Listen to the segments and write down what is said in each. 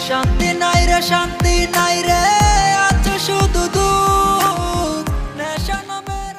শান্তি নাই রে, শান্তি নাই রে, আছে শুধু দুঃখ। নেশা নামের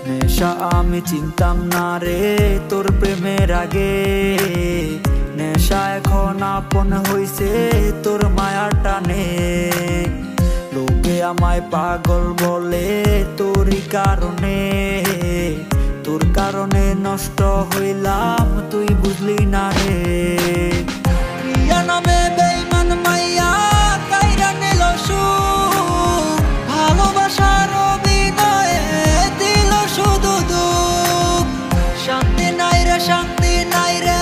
নেশা আমি চিনতাম না রে তোর প্রেমের আগে। নেশা এখন আপন হইছে তোর মায়ার টানে। লোকে আমায় পাগল বলে তোরই কারণে। তোর কারণে নষ্ট হইলাম তুই বুঝলি না রে। প্রিয়া নামে বেঈমান মাইয়া কাইরা নিল সুখ। ভালোবাসার অভিনয়ে দিল শুধু দুঃখ। শান্তি নাই রে, শান্তি নাই রে,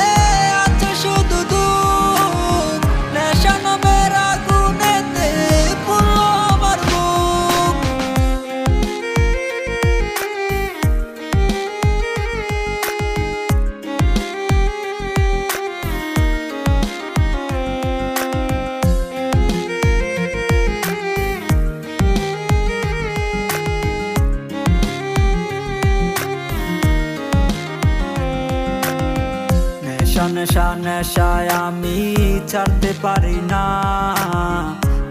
আছে শুধু দুঃখ। নেশা নামের আগুনেতে পুরো আমার বুক। নেশা নেশায় আমি ছাড়তে পারি না।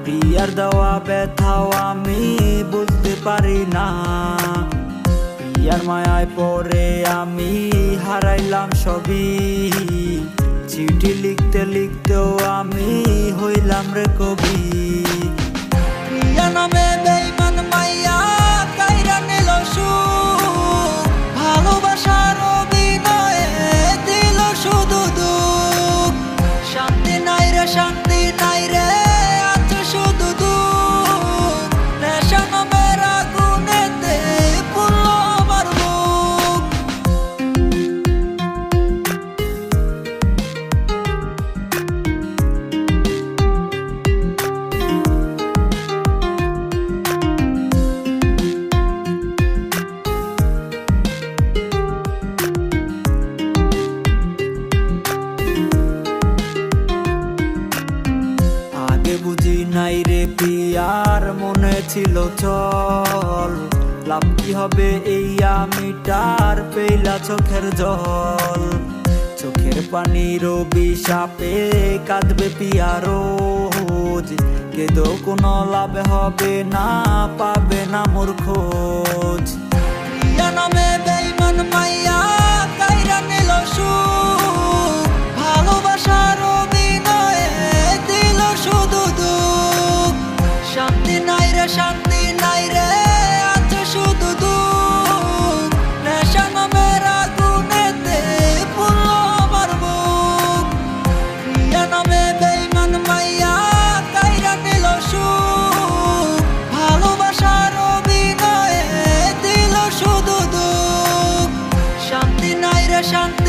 প্রিয়ার দেওয়া ব্যথাও আমি বুঝতে পারি না। প্রিয়ার মায়ায় পড়ে আমি হারাইলাম সবই। চিঠি লিখতে লিখতেও আমি হইলাম রে কবি। প্রিয়া নামে বেঈমান মাইয়া কাইরা নিল সুখ। ভালোবাসার অভিনয়ে দিল শুধু দুঃখ। শান্তি নাই রে, শান্তি নাই রে, আছে শুধু দুঃখ। নেশা নামের আগুনেতে পুরো আমার বুক। বুঝি নাই রে প্রিয়ার মনে ছিল চল। লাভ কি হবে এই আমিটার পেইলা চোখের জল। চোখের পানির অভিশাপে কাঁদবে প্রিয়া রোজ। কেঁদেও কোনো লাভ হবে না, পাবে না মোর খোঁজ। প্রিয়া নামে বেঈমান মাইয়া কাইরা নিল সুখ। ভালোবাসার অভিনয়ে দিল শুধু দুঃখ। শান্তি নাই রে, শান্তি নাই রে, আছে শুধু দুঃখ। নেশা নামের আগুনেতে পুরো আমার বুক। প্রিয়া নামে বেঈমান মাইয়া কাইরা নিল সুখ। ভালোবাসার অভিনয়ে দিল শুধু দুঃখ। শান্তি নাই রে, শান্তি